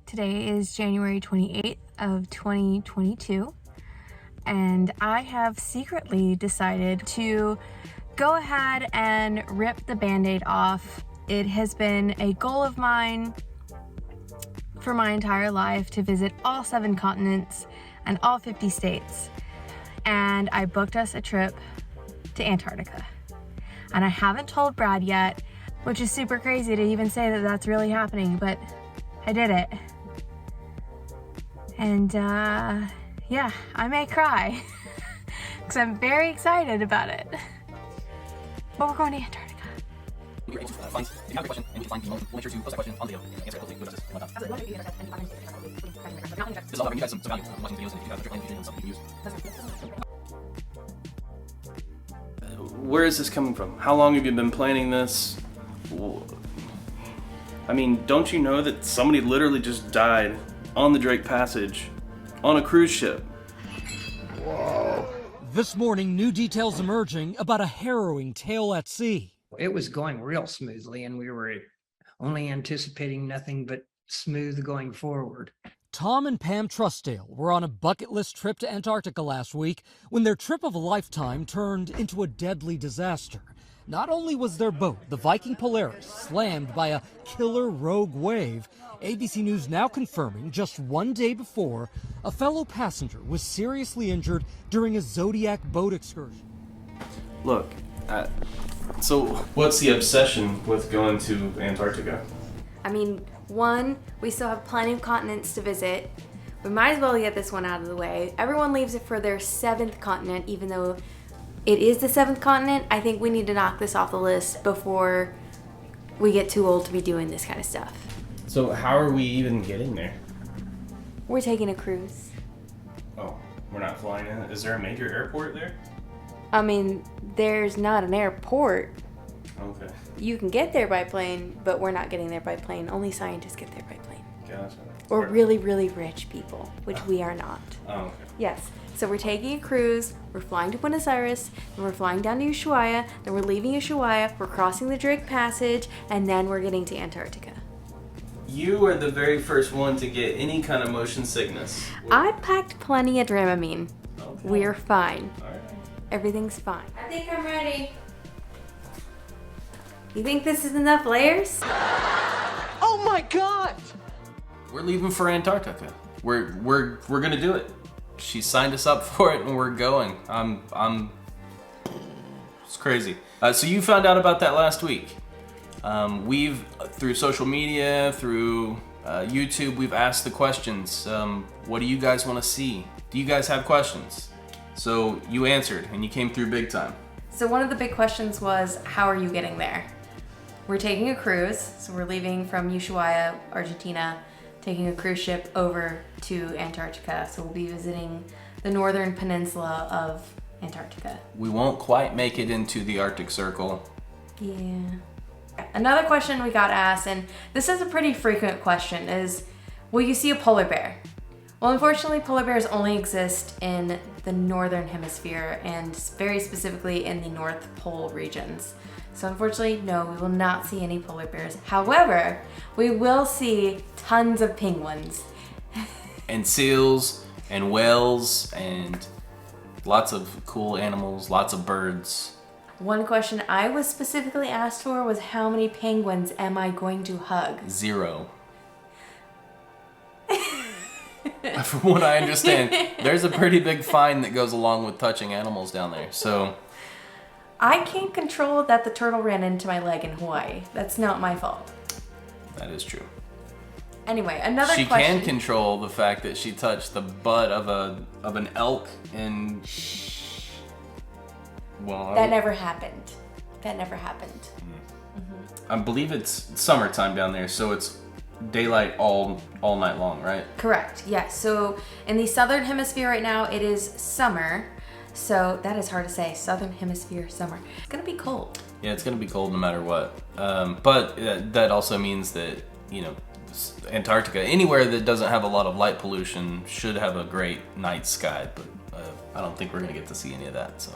Today is January 28th of 2022, and I have secretly decided to go ahead and rip the Band-Aid off. It has been a goal of mine for my entire life to visit all 7 continents and all 50 states. And I booked us a trip to Antarctica. And I haven't told Brad yet, which is super crazy to even say that that's really happening, but I did it. And yeah, I may cry because I'm very excited about it. But we're going to Antarctica. If you have a question and you find the moment, we'll make sure to post that question on the video and answer it hopefully with justice. This is all about you guys some value from watching videos, and if you have a trip plan, something you can use. Where is this coming from? How long have you been planning this? I mean, don't you know that somebody literally just died on the Drake Passage on a cruise ship? Whoa. This morning, new details emerging about a harrowing tale at sea. It was going real smoothly, and we were only anticipating nothing but smooth going forward. Tom and Pam Trustdale were on a bucket list trip to Antarctica last week when their trip of a lifetime turned into a deadly disaster. Not only was their boat, the Viking Polaris, slammed by a killer rogue wave, ABC News now confirming just one day before, a fellow passenger was seriously injured during a Zodiac boat excursion. Look, so what's the obsession with going to Antarctica? I mean, one, we still have plenty of continents to visit. We might as well get this one out of the way. Everyone leaves it for their 7th continent, even though it is the 7th continent. I think we need to knock this off the list before we get too old to be doing this kind of stuff. So how are we even getting there? We're taking a cruise. Oh, we're not flying in? Is there a major airport there? I mean, there's not an airport. Okay. You can get there by plane, but we're not getting there by plane. Only scientists get there by plane. Gotcha. Or really, really rich people, which we are not. Oh, okay. Yes. So we're taking a cruise, we're flying to Buenos Aires, then we're flying down to Ushuaia, then we're leaving Ushuaia, we're crossing the Drake Passage, and then we're getting to Antarctica. You are the very first one to get any kind of motion sickness. I packed plenty of Dramamine. Okay. We're fine. All right. Everything's fine. I think I'm ready. You think this is enough layers? Oh my God! We're leaving for Antarctica. We're gonna do it. She signed us up for it, and we're going. It's crazy. So you found out about that last week. We've through social media, through YouTube, we've asked the questions. What do you guys want to see? Do you guys have questions? So you answered, and you came through big time. So one of the big questions was, how are you getting there? We're taking a cruise, so we're leaving from Ushuaia, Argentina, taking a cruise ship over to Antarctica. So we'll be visiting the northern peninsula of Antarctica. We won't quite make it into the Arctic Circle. Yeah. Another question we got asked, and this is a pretty frequent question, is will you see a polar bear? Well, unfortunately, polar bears only exist in the northern hemisphere and very specifically in the North Pole regions. So unfortunately, no, we will not see any polar bears. However, we will see tons of penguins. And seals and whales and lots of cool animals, lots of birds. One question I was specifically asked for was, how many penguins am I going to hug? 0. From what I understand, there's a pretty big fine that goes along with touching animals down there. So I can't control that the turtle ran into my leg in Hawaii. That's not my fault. that is true. Anyway, another She question. can control the fact that she touched the butt of an elk in. Well, That never happened. That never happened. I believe it's summertime down there, so it's daylight all night long, right? Correct, yes. So in the southern hemisphere right now, it is summer. So that is hard to say. Southern hemisphere summer. It's gonna be cold. Yeah, it's gonna be cold no matter what. But that also means that, you know, Antarctica, anywhere that doesn't have a lot of light pollution, should have a great night sky. But I don't think we're gonna get to see any of that. So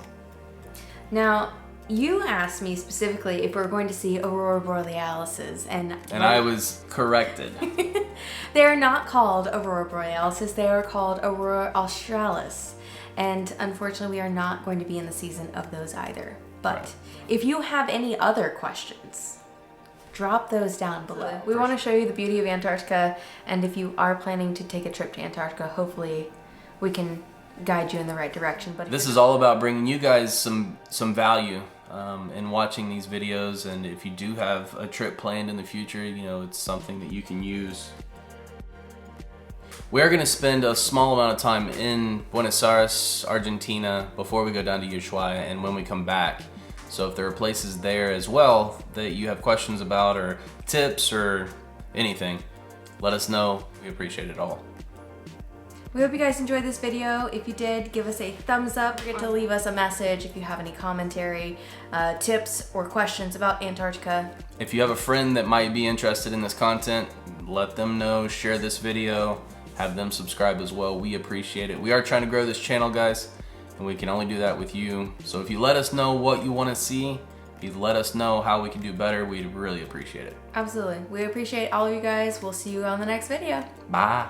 Now, You asked me specifically if we're going to see aurora borealises, and I was corrected. they are not called aurora borealises. They are called aurora australis, and unfortunately, we are not going to be in the season of those either. But if you have any other questions, drop those down below. We want to show you the beauty of Antarctica, and if you are planning to take a trip to Antarctica, hopefully we can guide you in the right direction. But this is all about bringing you guys some value in watching these videos, and if you do have a trip planned in the future, you know, it's something that you can use. We're going to spend a small amount of time in Buenos Aires, Argentina, before we go down to Ushuaia and when we come back. So if there are places there as well that you have questions about, or tips or anything, let us know. We appreciate it all. we hope you guys enjoyed this video. If you did, give us a thumbs up. Don't forget to leave us a message if you have any commentary, tips, or questions about Antarctica. If you have a friend that might be interested in this content, let them know, share this video, have them subscribe as well. We appreciate it. We are trying to grow this channel, guys, and we can only do that with you. So if you let us know what you want to see, if you let us know how we can do better, we'd really appreciate it. Absolutely. We appreciate all of you guys. We'll see you on the next video. Bye.